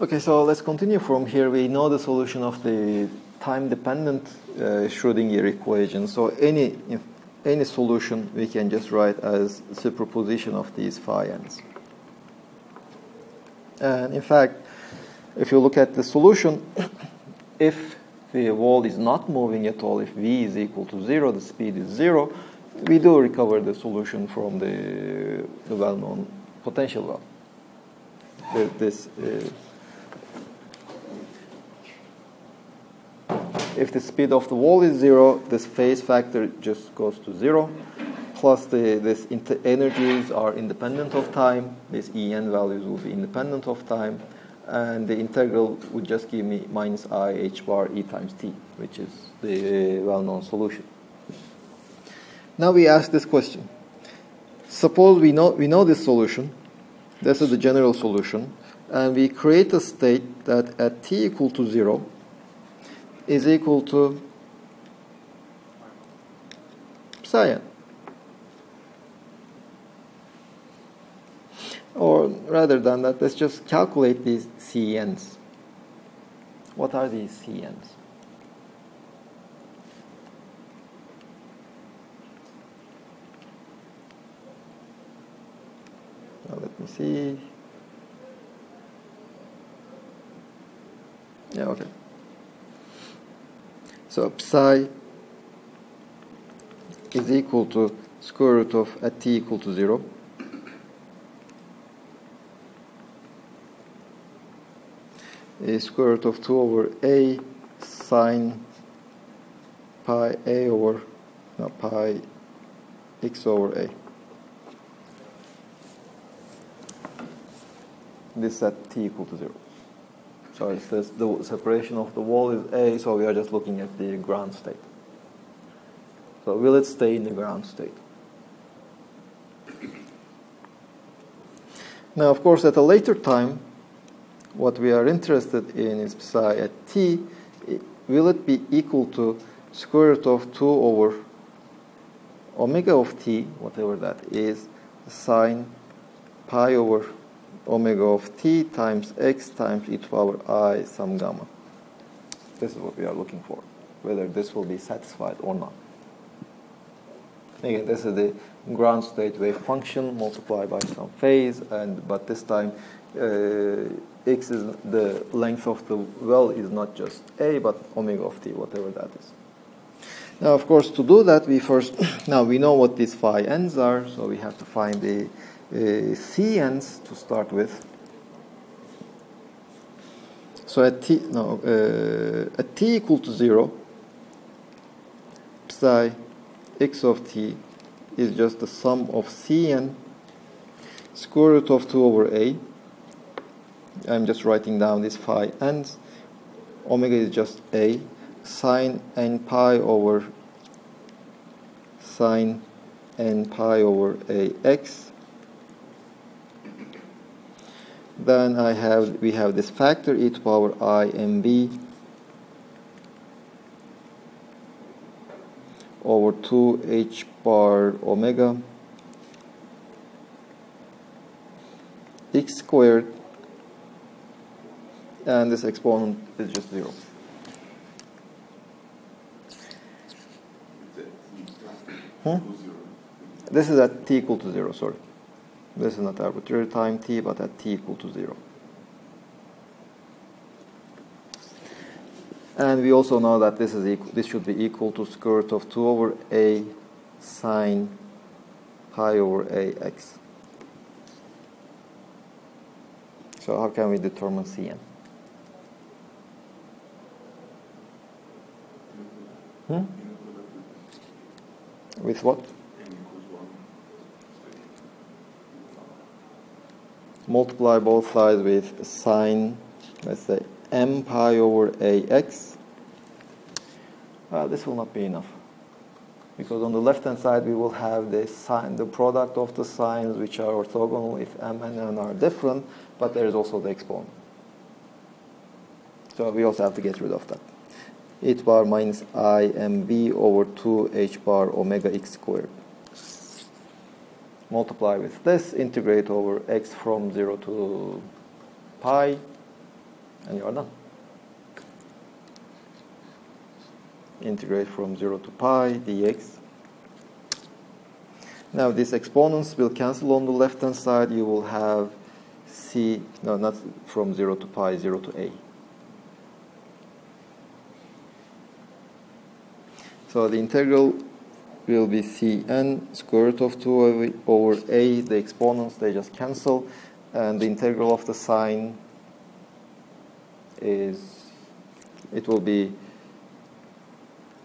Okay, so let's continue from here. We know the solution of the time-dependent Schrödinger equation. So any solution we can just write as superposition of these phi n's. And in fact, if you look at the solution, if the wall is not moving at all, if v is equal to 0, the speed is 0, we do recover the solution from the well-known potential valve. If the speed of the wall is 0, this phase factor just goes to 0, plus these energies are independent of time. These En values will be independent of time, and the integral would just give me minus I h bar e times t, which is the well-known solution. Now we ask this question. Suppose we know this solution. This is the general solution, and we create a state that at t equal to 0 is equal to psi n. Or rather than that, let's just calculate these Cn's. What are these Cn's? Now let me see. Yeah, okay. So psi is equal to square root of at t equal to 0. Is square root of 2 over a sine pi a over pi x over a. This is at t equal to 0. So it says the separation of the wall is a, so we are just looking at the ground state. So will it stay in the ground state? Now, of course, at a later time, what we are interested in is psi at t. Will it be equal to square root of 2 over omega of t, whatever that is, sine pi over omega of t times x times e to the power I some gamma. This is what we are looking for, whether this will be satisfied or not. Again, this is the ground state wave function multiplied by some phase, but this time x is the length of the well is not just a, but omega of t, whatever that is. Now, of course, to do that, now we know what these phi n's are, so we have to find the Cn's to start with. So at t equal to 0, psi x of t is just the sum of Cn square root of 2 over a. I'm just writing down these phi n's. Omega is just a sine n pi over sine n pi over a x. Then we have this factor e to the power I mb over 2 h bar omega x squared, and this exponent is just 0. This is at t equal to 0, sorry. This is not arbitrary time t, but at t equal to 0. And we also know that this should be equal to square root of 2 over a sine pi over a x. So how can we determine Cn? With what? Multiply both sides with sine, let's say, m pi over ax. Well, this will not be enough, because on the left-hand side we will have the product of the signs which are orthogonal if m and n are different, but there is also the exponent. So we also have to get rid of that. E to the power minus I mv over 2 h bar omega x squared. Multiply with this, integrate over x from 0 to pi, And you are done. Integrate from 0 to pi dx. Now these exponents will cancel on the left-hand side. You will have c, no, not from 0 to pi, 0 to a. So the integral will be cn square root of 2 over a. The exponents, they just cancel. And the integral of the sign is, it will be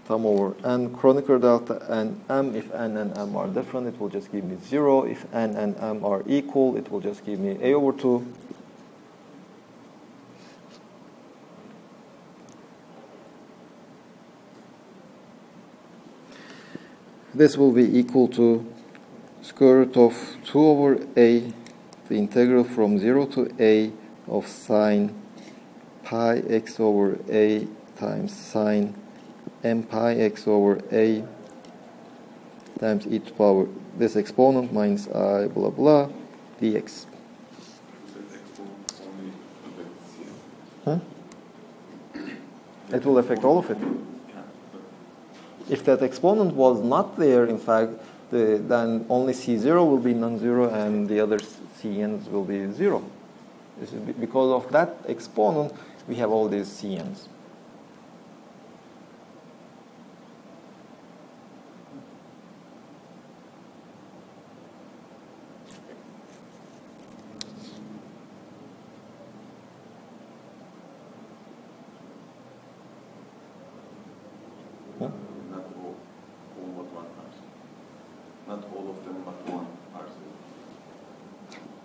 sum over n Kronecker delta and m. If n and m are different, it will just give me 0. If n and m are equal, it will just give me a over 2. This will be equal to square root of 2 over a, the integral from 0 to a of sine pi x over a times sine m pi x over a times e to power this exponent minus I blah blah dx. It will affect all of it. If that exponent was not there, in fact, then only C0 will be non-zero and the other Cn's will be 0. This is because of that exponent, we have all these Cn's.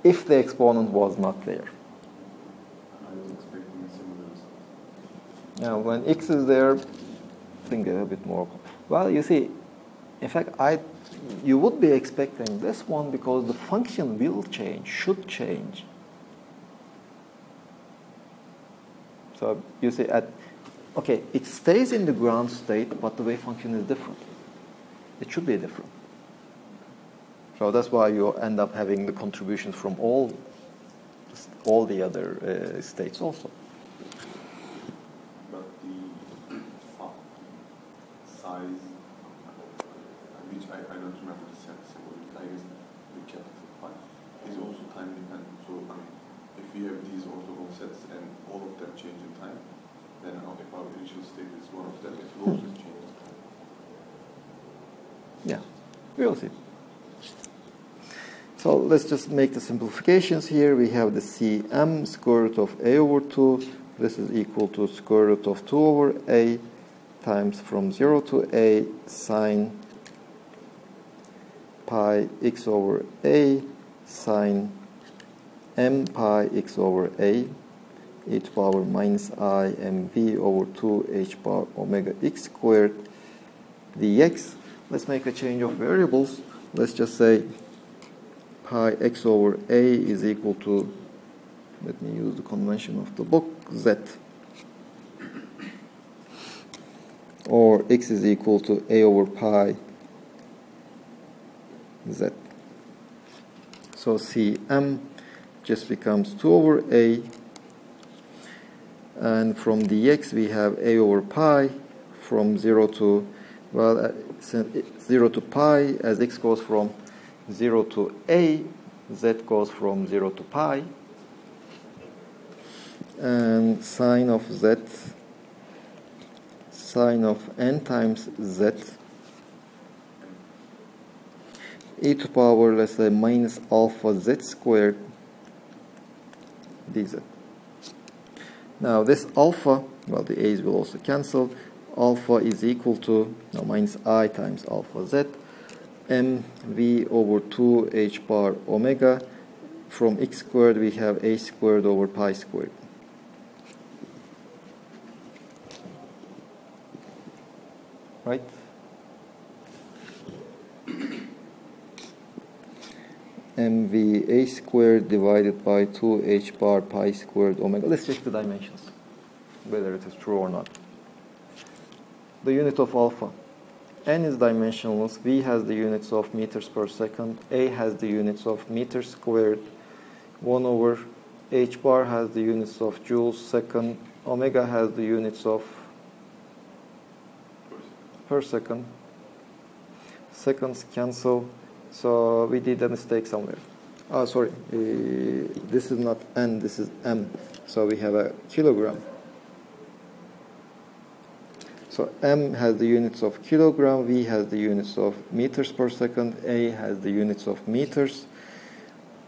If the exponent was not there. I was expecting a similar result. Now, when x is there, think a little bit more. Well, you see, in fact, you would be expecting this one because the function will change, should change. So you see, okay, it stays in the ground state, but the wave function is different. It should be different. So that's why you end up having the contributions from all the other states also. But the size, which I don't remember the sense, I guess the capital pi, is also time dependent. So if we have these orthogonal sets and all of them change in time, then if our initial state is one of them, it will also change in time. Yeah, we will see. So let's just make the simplifications here. We have the Cm square root of a over 2. This is equal to square root of 2 over a times from 0 to a sine pi x over a sine m pi x over a e to power minus I mv over 2 h bar omega x squared dx. Let's make a change of variables. Let's just say pi x over a is equal to, let me use the convention of the book, z. Or x is equal to a over pi z. So Cm just becomes 2 over a. And from dx we have a over pi from 0 to, well, 0 to pi as x goes from 0 to a, z goes from 0 to pi, and sine of z, sine of n times z, e to power, let's say, minus alpha z squared dz. Now this alpha, well, the a's will also cancel. Alpha is equal to, now minus I times alpha z, mv over 2 h bar omega. From x squared we have a squared over pi squared. Right? mv a squared divided by 2 h bar pi squared omega. Let's check the dimensions, whether it is true or not. The unit of alpha. N is dimensionless, V has the units of meters per second, A has the units of meters squared, 1 over H bar has the units of joules second, omega has the units of per second. Seconds cancel, so we did a mistake somewhere. Oh, sorry, this is not N, this is M, so we have a kilogram. So M has the units of kilogram, V has the units of meters per second, A has the units of meters,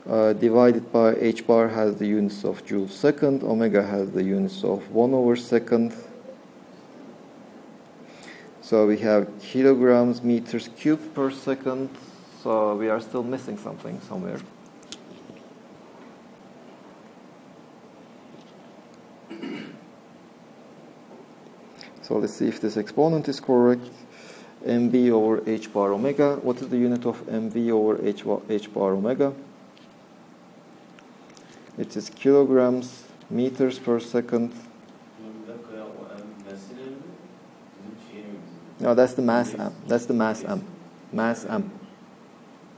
divided by H bar has the units of joules second, omega has the units of 1/2. So we have kilograms meters cubed per second, so we are still missing something somewhere. So let's see if this exponent is correct. mv over h bar omega. What is the unit of mv over h bar omega? It is kilograms meters per second. No, that's the mass m. That's the mass m. Mass m.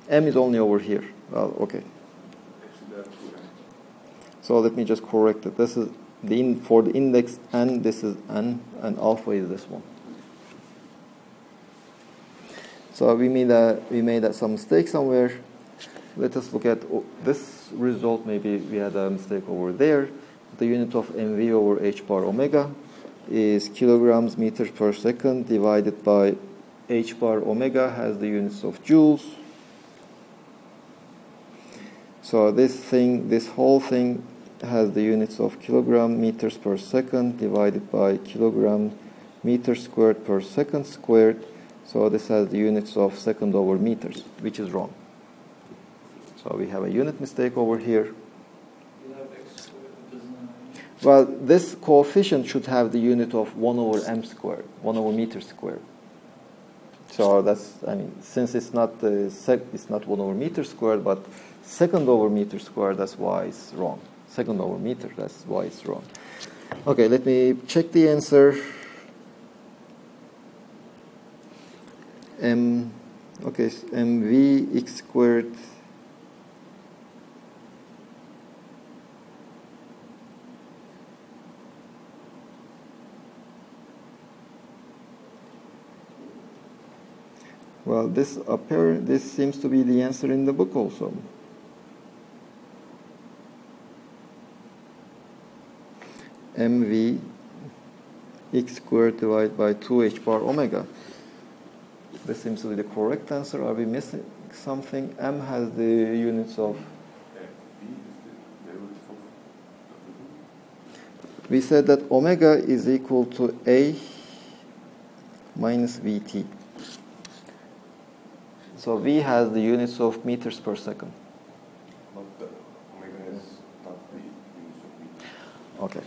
M is only over here. Well, okay. So let me just correct it. This is for the index n. This is n, and alpha is this one. So we made some mistake somewhere. Let us look at this result. Maybe we had a mistake over there. The unit of mv over h bar omega is kilograms meters per second divided by h bar omega has the units of joules. So this whole thing has the units of kilogram meters per second divided by kilogram meters squared per second squared. So this has the units of second over meters, which is wrong. So we have a unit mistake over here. Well, this coefficient should have the unit of 1 over m squared, 1 over meter squared. So that's, since it's not 1 over meter squared, but second over meter squared, that's why it's wrong. Second over meter, that's why it's wrong. Okay, let me check the answer. Okay, so mv x squared well, this seems to be the answer in the book also. mv x squared divided by 2h bar omega. This seems to be the correct answer. Are we missing something? M has the units of... We said that omega is equal to A minus Vt. So V has the units of meters per second. But the omega has not the units of meters. Okay.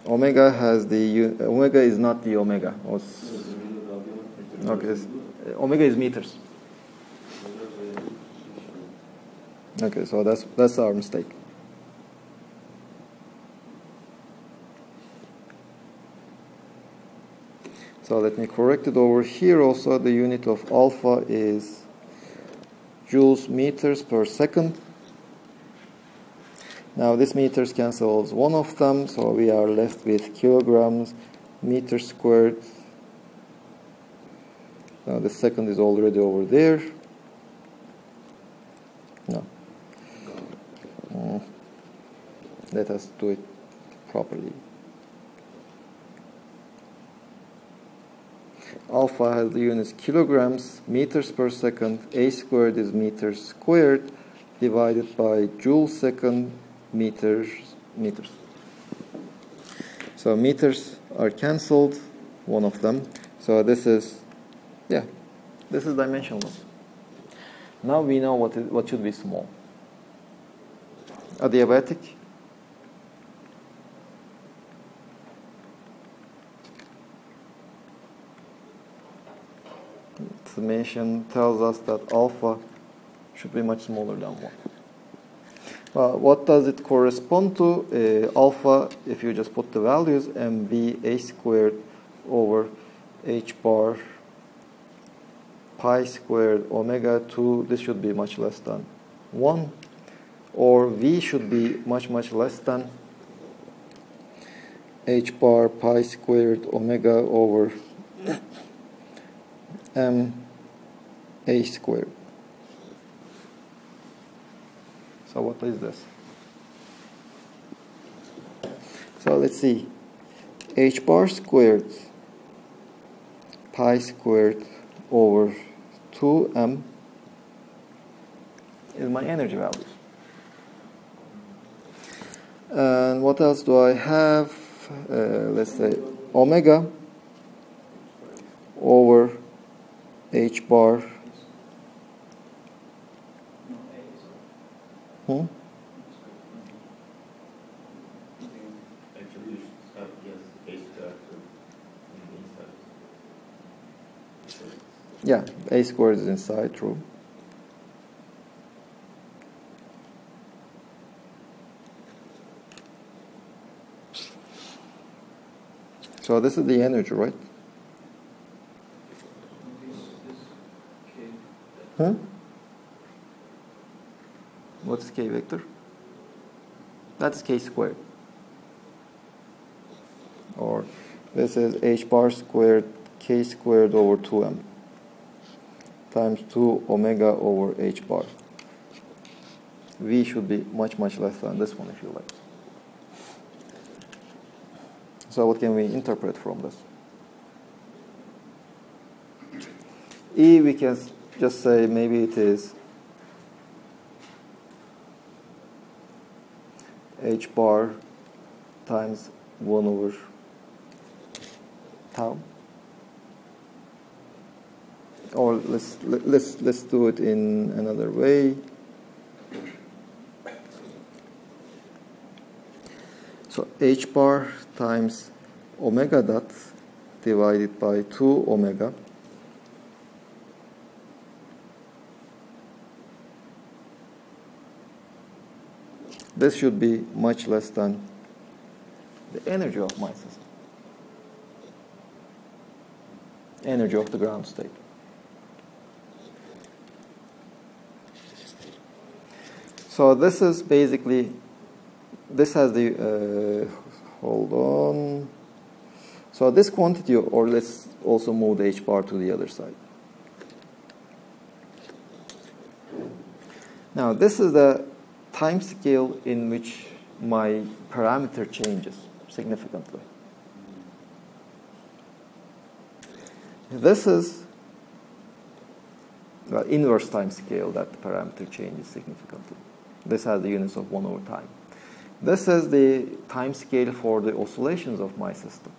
Omega has the omega is not the omega. Okay. Omega is meters. Okay, so that's our mistake. So let me correct it over here also. The unit of alpha is joules meters per second. Now this meters cancels one of them, so we are left with kilograms meters squared. Now the second is already over there. No. Let us do it properly. Alpha has the units kilograms meters per second. A squared is meters squared divided by joule second meters. So meters are cancelled, one of them. So this is dimensionless. Now we know what should be small. Adiabatic. Summation tells us that alpha should be much smaller than 1. Well, what does it correspond to? Alpha, if you just put the values, mv a squared over h bar pi squared omega 2, this should be much less than 1. or V should be much, much less than h bar pi squared omega over m a squared. So what is this? So let's see. H bar squared pi squared over 2m is my energy values. And what else do I have? Let's say omega over h bar. Yeah, a squared is inside, true. So this is the energy, right? What is k vector? That is k squared. Or this is h bar squared k squared over 2m times 2 omega over h bar. V should be much, much less than this one if you like. So what can we interpret from this? E, we can just say maybe it is h bar times 1 over tau. Or let's do it in another way. So h bar times omega dot divided by 2 omega this should be much less than the energy of my system, energy of the ground state. So this is basically, this has the, hold on. So this quantity, or let's also move the h bar to the other side. Now this is the time scale in which my parameter changes significantly. This is the inverse time scale that the parameter changes significantly. This has the units of 1 over time. This is the time scale for the oscillations of my system.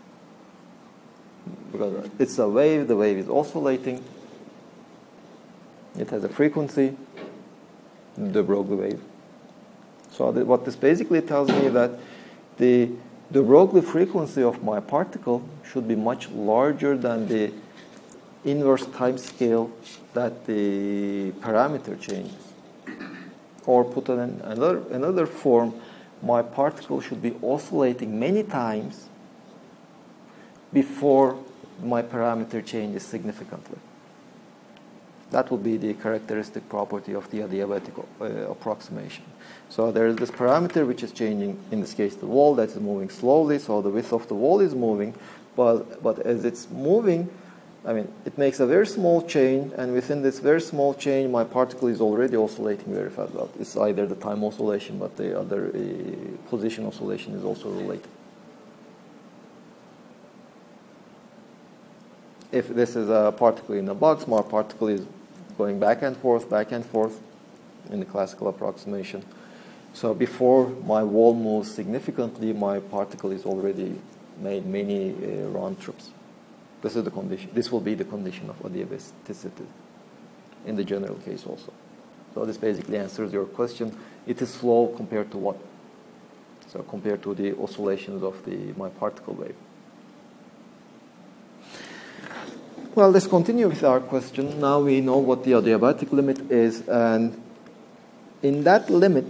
Because it's a wave, the wave is oscillating. It has a frequency, de Broglie wave. So what this basically tells me that the de Broglie frequency of my particle should be much larger than the inverse time scale that the parameter changes. Or put in another form, my particle should be oscillating many times before my parameter changes significantly. That will be the characteristic property of the adiabatic approximation. So there is this parameter which is changing, in this case the wall, that is moving slowly, so the width of the wall is moving, but as it's moving, I mean, it makes a very small change, and within this very small change, my particle is already oscillating very fast. Well, it's either the time oscillation, but the other position oscillation is also related. If this is a particle in a box, my particle is going back and forth in the classical approximation. So before my wall moves significantly, my particle is already made many round trips. This is the condition. This will be the condition of adiabaticity in the general case also. So this basically answers your question. It is slow compared to what? So compared to the oscillations of my particle wave. Well, let's continue with our question. Now we know what the adiabatic limit is, and in that limit,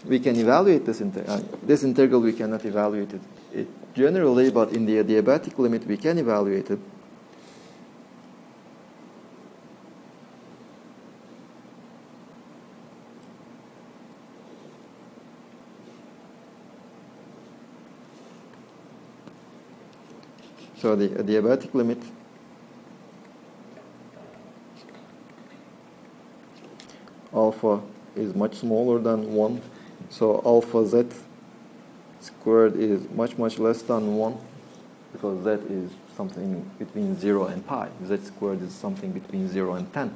we can evaluate this integral. This integral we cannot evaluate it generally, but in the adiabatic limit we can evaluate it. So the adiabatic limit alpha is much smaller than 1. So alpha z squared is much less than 1, because z is something between 0 and pi. Z squared is something between 0 and 10.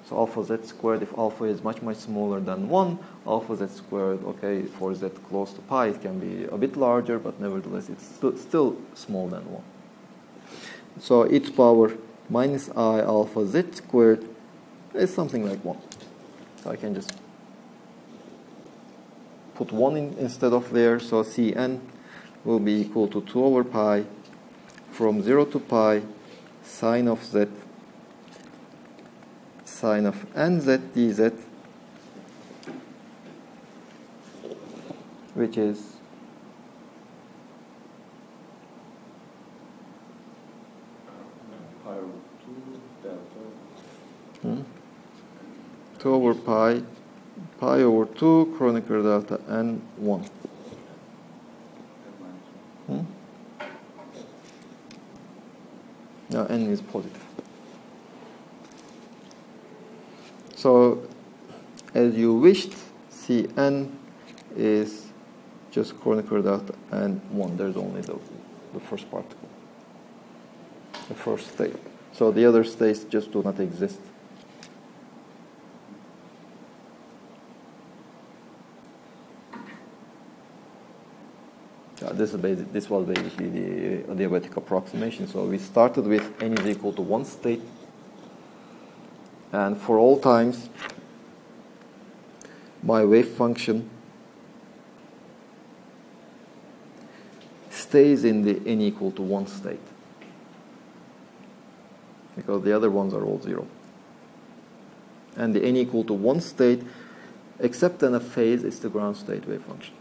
So alpha z squared, if alpha is much smaller than 1, alpha z squared, okay, for z close to pi, it can be a bit larger, but nevertheless it's still smaller than 1. So e to power minus I alpha z squared is something like 1. So I can just put 1 in instead of there. So Cn will be equal to 2 over pi from 0 to pi sine of z sine of nz dz, which is pi over 2 delta 2 over pi over 2 Kronecker delta n 1. Now n is positive. So, as you wished, Cn is just Kronecker delta n 1. There's only the first particle, the first state. So the other states just do not exist. This was basically the adiabatic approximation. So we started with n is equal to 1 state, and for all times, my wave function stays in the n equal to 1 state, because the other ones are all 0. And the n equal to 1 state, except in a phase, is the ground state wave function.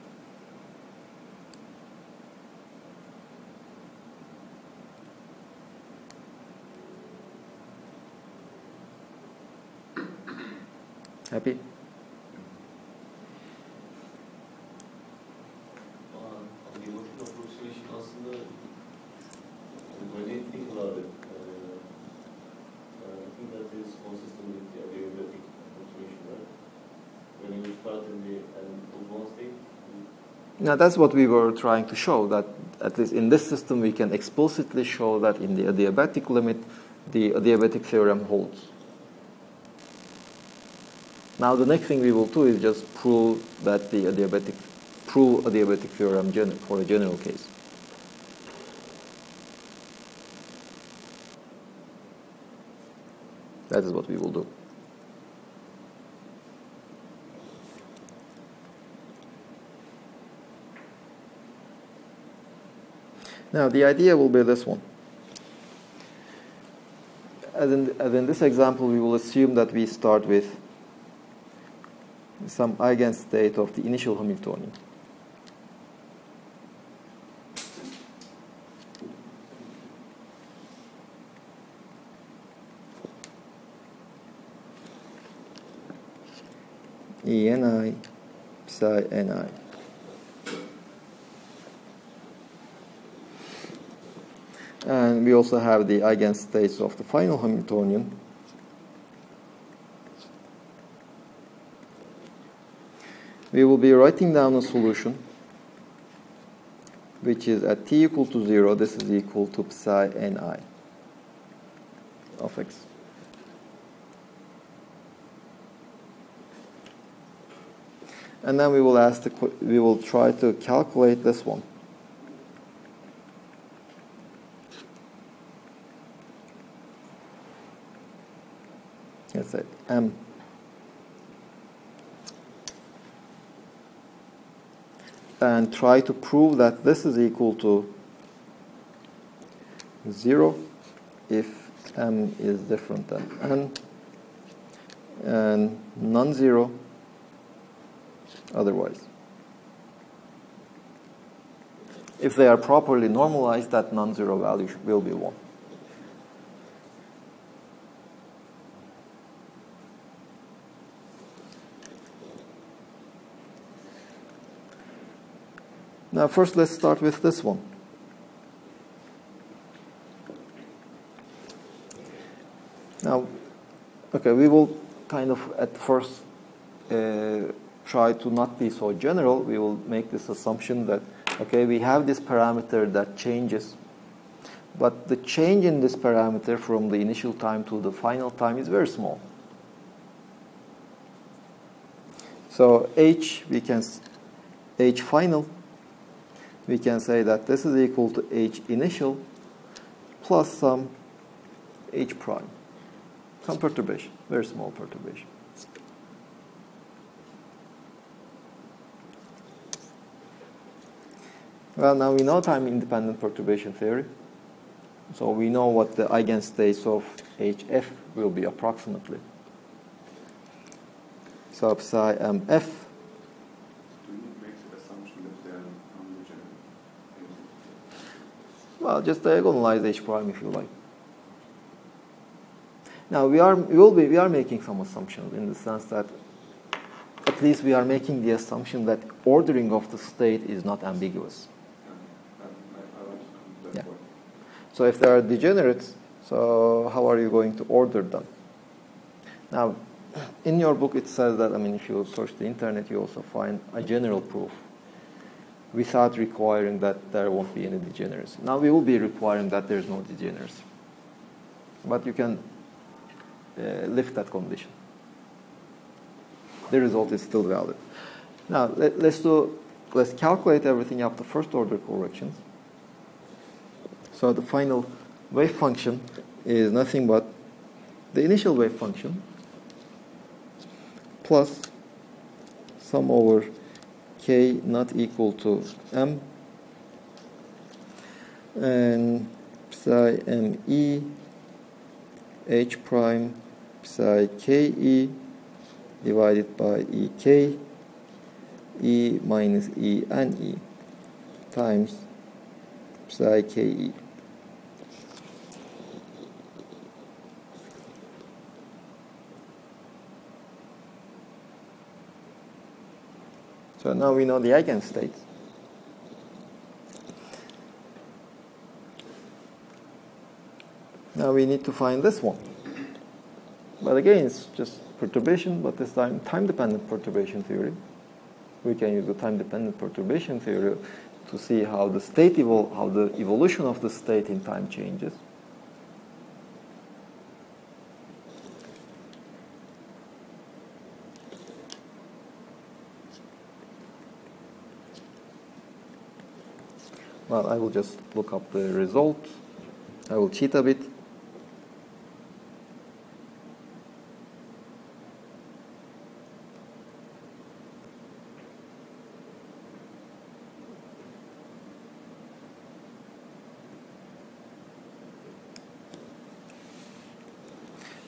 Happy? On the motion approximation aslında when you think about it, I think that is consistent with the adiabatic approximation, right? When you start in the one state. Now that's what we were trying to show, that at least in this system we can explicitly show that in the adiabatic limit the adiabatic theorem holds. Now the next thing we will do is just prove that the adiabatic theorem for a general case. That is what we will do. Now the idea will be this one. As in this example, we will assume that we start with some eigenstate of the initial Hamiltonian. Eni psi ni. And we also have the eigenstates of the final Hamiltonian. We will be writing down a solution which is at t equal to 0, this is equal to psi ni of x. And then we will try to calculate this one. Let's say m. And try to prove that this is equal to 0 if m is different than n, and non-zero otherwise. If they are properly normalized, that non-zero value will be 1. Now first let's start with this one. Okay, we will kind of at first try to not be so general. We will make this assumption that, okay, we have this parameter that changes, but the change in this parameter from the initial time to the final time is very small. So H final, we can say that this is equal to H initial plus some H prime, some perturbation, very small perturbation. Well, now we know time-independent perturbation theory. So we know what the eigenstates of HF will be approximately. So psi MF. Do you make the assumption that they are non-degenerate? Well, just diagonalize H prime if you like. Now we are making some assumptions in the sense that at least we are making the assumption that ordering of the state is not ambiguous. Yeah. So if there are degenerates, so how are you going to order them? Now, in your book it says that, I mean, if you search the internet, you also find a general proof without requiring that there won't be any degeneracy. Now we will be requiring that there's no degeneracy. But you can lift that condition. The result is still valid. Now, let's calculate everything after first order corrections. So the final wave function is nothing but the initial wave function plus sum over k not equal to m and psi me h prime psi ke divided by ek e minus e and e times psi ke. So now we know the eigenstates. Now we need to find this one. But again, it's just perturbation, but this time time-dependent perturbation theory. We can use the time-dependent perturbation theory to see how the state how the evolution of the state in time changes. Well, I will just look up the result. I will cheat a bit.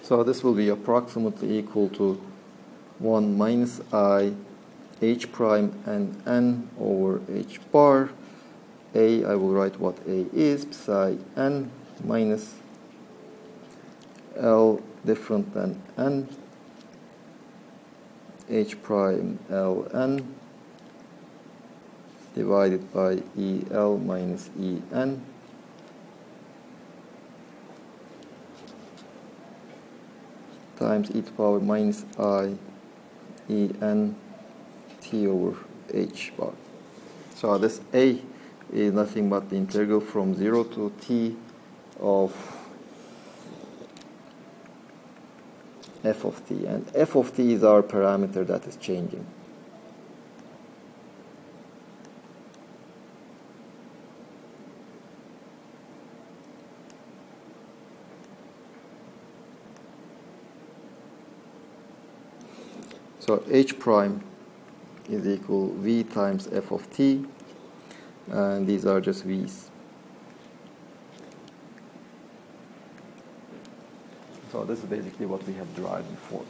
So this will be approximately equal to 1 minus I h prime and n over h bar. A, I will write what A is, psi n minus L different than n, h prime Ln divided by EL minus En times e to the power minus I En t over h bar. So this A is nothing but the integral from 0 to t of f of t. And f of t is our parameter that is changing. So h prime is equal v times f of t. And these are just v's. So this is basically what we have derived before.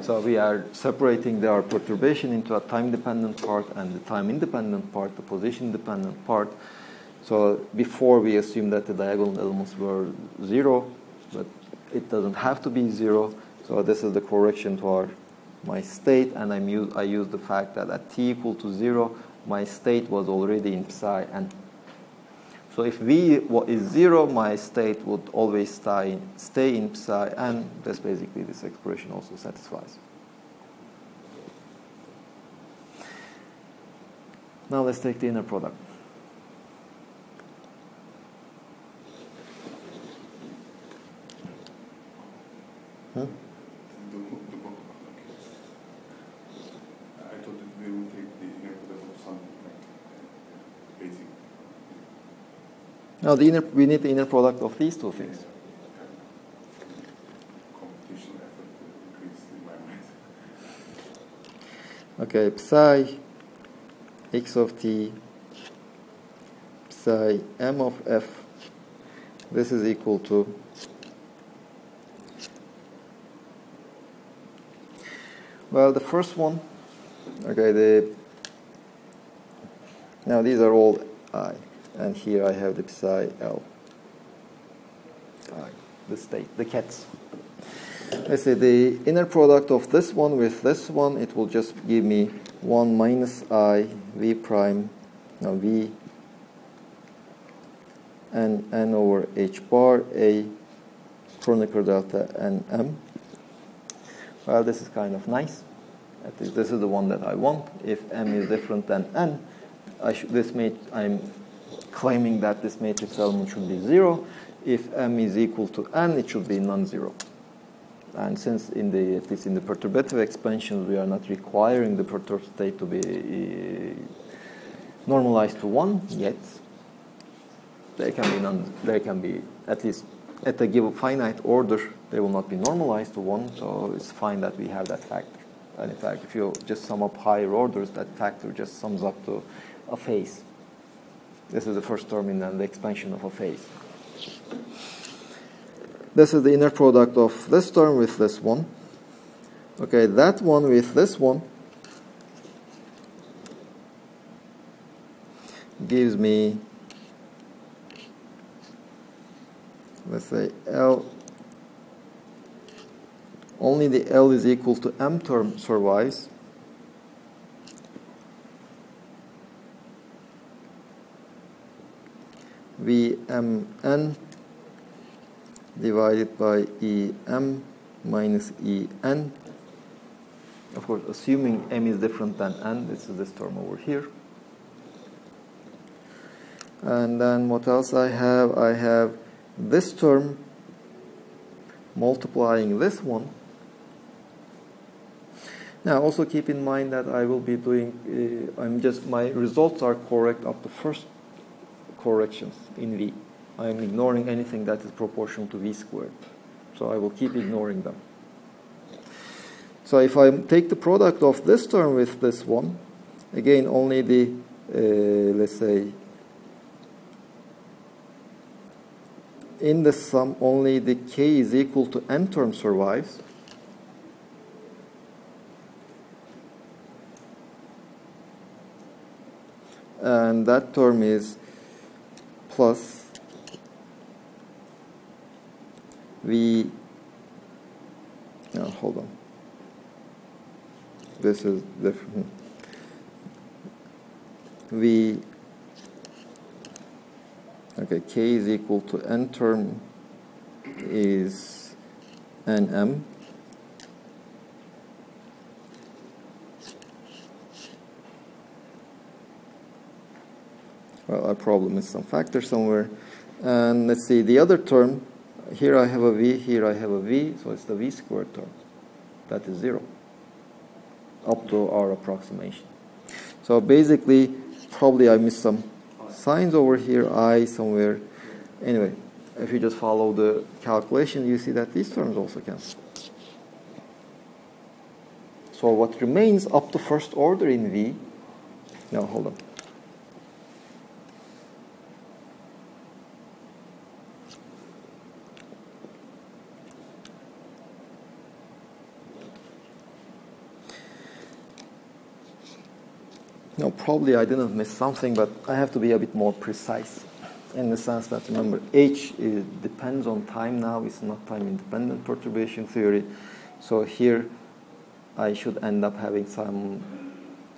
So we are separating our perturbation into a time-dependent part and the time-independent part, the position-dependent part. So before we assumed that the diagonal elements were 0, but it doesn't have to be 0. So this is the correction to my state, and I use the fact that at t equal to 0, my state was already in psi n. So if V is 0, my state would always stay in psi n. That's basically this expression also satisfies. Now let's take the inner product. Huh? I thought that we would take the inner product of something like basic. No, we need the inner product of these two things. Competition effort increased in my mind. Okay, psi x of t psi m of f. This is equal to the first one. Okay, now these are all I, and here I have the psi L. I, the state, the cats. Let's say the inner product of this one with this one, it will just give me 1 minus I V prime, now V and N over H bar A Kronecker delta and M. Well, this is kind of nice. At least this is the one that I want. If M is different than N, I'm claiming that this matrix element should be 0. If M is equal to N, it should be non-zero. And since at least in the perturbative expansions, we are not requiring the perturbed state to be normalized to 1 yet, they can be at least at a given finite order, they will not be normalized to 1, so it's fine that we have that factor. And in fact, if you just sum up higher orders, that factor just sums up to a phase. This is the first term in the expansion of a phase. This is the inner product of this term with this one. Okay, that one with this one gives me, let's say, L. Only the L is equal to M term survives. Vmn divided by Em minus En. Of course, assuming M is different than N, this is this term over here. And then what else I have? I have this term multiplying this one. Now, also keep in mind that I will be doing, my results are correct up to first corrections in V. I am ignoring anything that is proportional to V squared. So I will keep ignoring them. So if I take the product of this term with this one, again, only the, let's say, in the sum, only the k is equal to n term survives. And that term is plus V, no, hold on. This is different. V, okay, k is equal to n term is nm. Well, our problem is some factor somewhere. And let's see, the other term, here I have a V, here I have a V, so it's the V squared term. That is 0, up to our approximation. So basically, probably I missed some signs over here, I somewhere. Anyway, if you just follow the calculation, you see that these terms also cancel. So what remains up to first order in V, no, hold on. No, probably I didn't miss something, but I have to be a bit more precise in the sense that, remember, H depends on time now. It's not time-independent perturbation theory. So here I should end up having some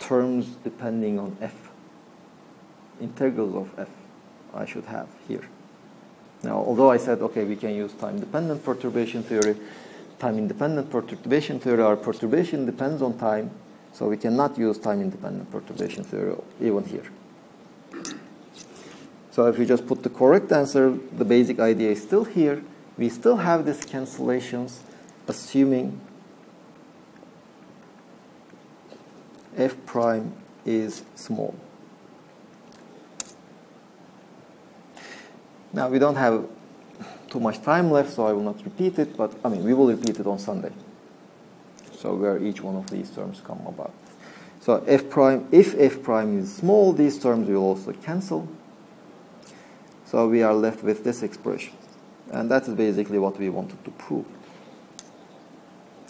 terms depending on F, integrals of F. I should have here. Now, although I said, okay, we can use time-dependent perturbation theory, time-independent perturbation theory, our perturbation depends on time, so we cannot use time-independent perturbation theory even here. So if we just put the correct answer, the basic idea is still here. We still have these cancellations, assuming f prime is small. Now, we don't have too much time left, so I will not repeat it, but I mean, we will repeat it on Sunday. So where each one of these terms come about. So f prime, if f prime is small, these terms will also cancel. So we are left with this expression. And that is basically what we wanted to prove.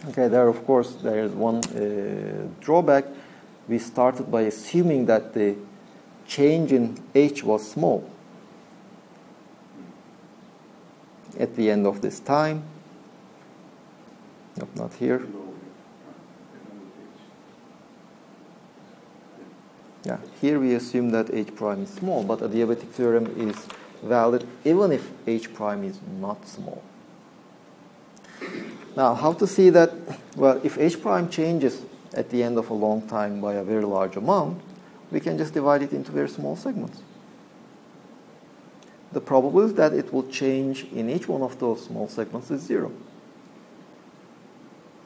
Okay, there of course there is one drawback. We started by assuming that the change in h was small at the end of this time. Nope, not here. Yeah, here we assume that h prime is small, but the adiabatic theorem is valid even if h prime is not small. Now, how to see that? Well, if h prime changes at the end of a long time by a very large amount, we can just divide it into very small segments. The probability that it will change in each one of those small segments is 0.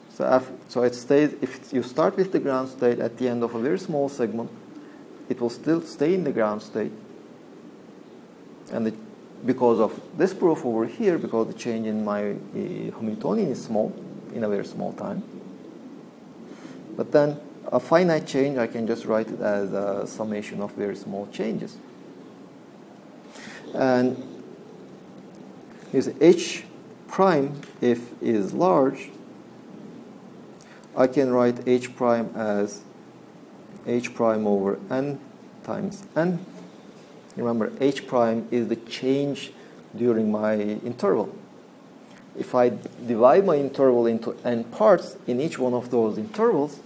So it stays, if you start with the ground state at the end of a very small segment, it will still stay in the ground state. And because of this proof over here, because the change in my Hamiltonian is small, in a very small time. But then a finite change, I can just write it as a summation of very small changes. And here's h prime, if is large, I can write h prime as h prime over n times n. Remember, h prime is the change during my interval. If I divide my interval into n parts, in each one of those intervals,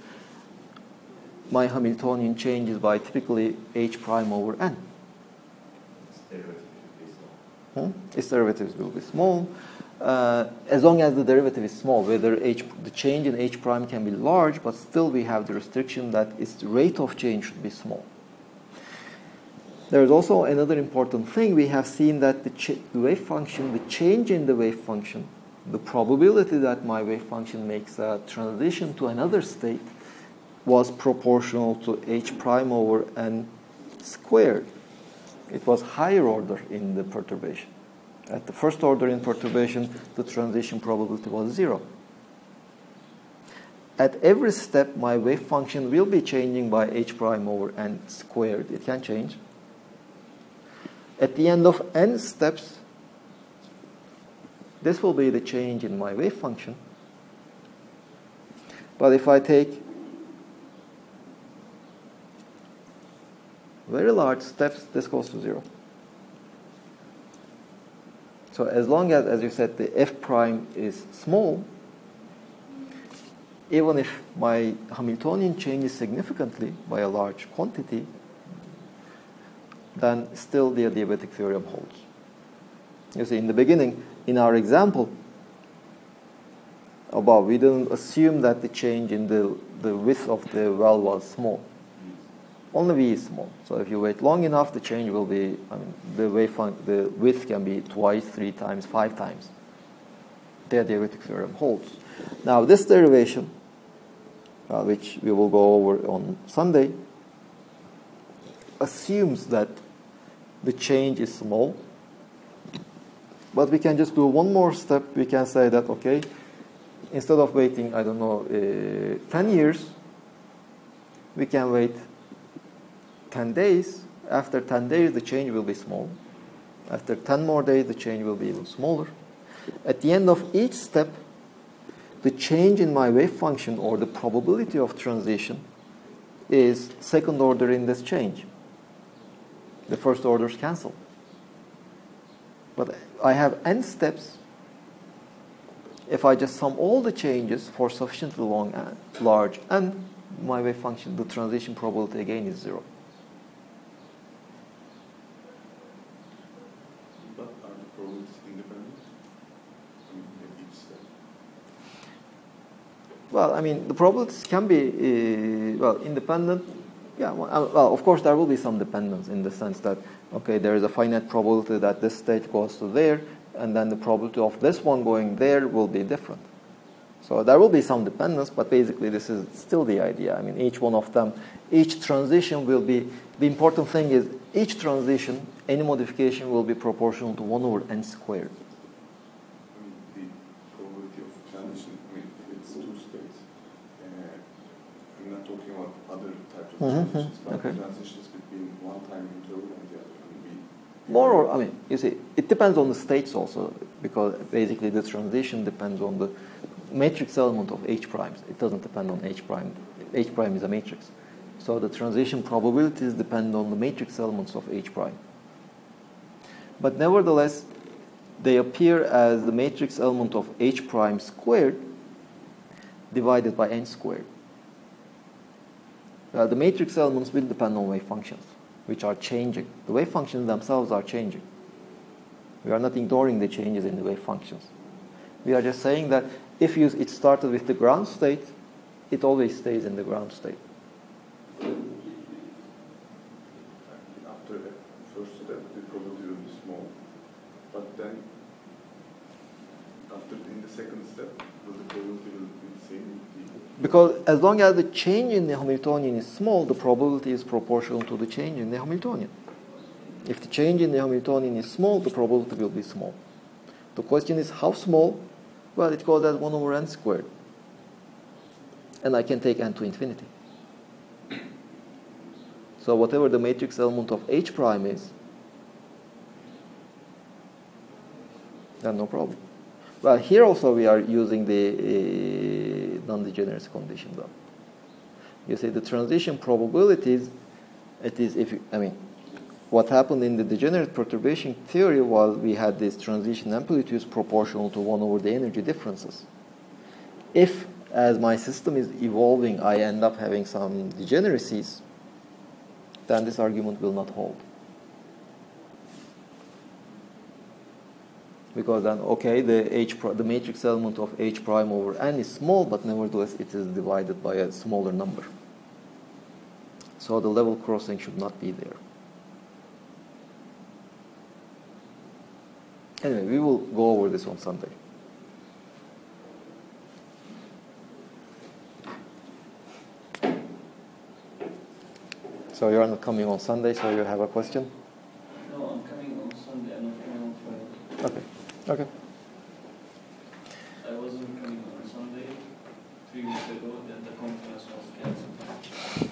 my Hamiltonian changes by typically h prime over n. Its derivatives will be small. As long as the derivative is small, whether the change in h prime can be large, but still we have the restriction that its rate of change should be small. There is also another important thing. We have seen that the wave function, the change in the wave function, the probability that my wave function makes a transition to another state was proportional to h prime over n squared. It was higher order in the perturbation. At the first order in perturbation, the transition probability was 0. At every step, my wave function will be changing by h prime over n squared. It can change. At the end of n steps, this will be the change in my wave function. But if I take very large steps, this goes to 0. So as long as you said, the f prime is small, even if my Hamiltonian changes significantly by a large quantity, then still the adiabatic theorem holds. You see, in the beginning, in our example above, we didn't assume that the change in the width of the well was small. Only v is small. So if you wait long enough, the change will be, the width can be twice, 3 times, 5 times. The adiabatic theorem holds. Now this derivation, which we will go over on Sunday, assumes that the change is small. But we can just do one more step. We can say that, okay, instead of waiting, 10 years, we can wait 10 days. After 10 days, the change will be small. After 10 more days, the change will be even smaller. At the end of each step, the change in my wave function, or the probability of transition, is second order in this change. The first orders cancel. But I have n steps. If I just sum all the changes for sufficiently large n, my wave function, the transition probability again is 0. Well, I mean, the probabilities can be, well, independent. Yeah, well, of course, there will be some dependence in the sense that, okay, there is a finite probability that this state goes to there, and then the probability of this one going there will be different. So there will be some dependence, but basically this is still the idea. I mean, each one of them, each transition will be, the important thing is each transition, any modification will be proportional to 1 over n squared. I mean, the probability of transition, I mean, if it's two states, I'm not talking about other types of transitions, but okay. transitions between one time interval and the other can be... More or, I mean, you see, it depends on the states also, because basically the transition depends on the matrix element of H primes. It doesn't depend on H prime. H prime is a matrix. So the transition probabilities depend on the matrix elements of H prime. But nevertheless, they appear as the matrix element of H prime squared divided by n squared. The matrix elements will depend on wave functions, which are changing. The wave functions themselves are changing. We are not ignoring the changes in the wave functions. We are just saying that if it started with the ground state, it always stays in the ground state. After the first step, the probability will be small, but then in the second step, will the probability will be the same? Because as long as the change in the Hamiltonian is small, the probability is proportional to the change in the Hamiltonian. If the change in the Hamiltonian is small, the probability will be small. The question is how small? Well, it goes as 1 over n squared. And I can take n to infinity. So whatever the matrix element of H prime is, then no problem. Well, here also we are using the non-degeneracy condition though. You see, the transition probabilities, it is what happened in the degenerate perturbation theory was we had this transition amplitudes proportional to 1 over the energy differences. If, as my system is evolving, I end up having some degeneracies, then this argument will not hold. Because then, okay, the matrix element of H prime over n is small, but nevertheless it is divided by a smaller number. So the level crossing should not be there. Anyway, we will go over this on Sunday. So you're not coming on Sunday, so you have a question? No, I'm coming on Sunday. I'm not coming on Friday. Okay. I wasn't coming on Sunday 3 weeks ago, then the conference was cancelled.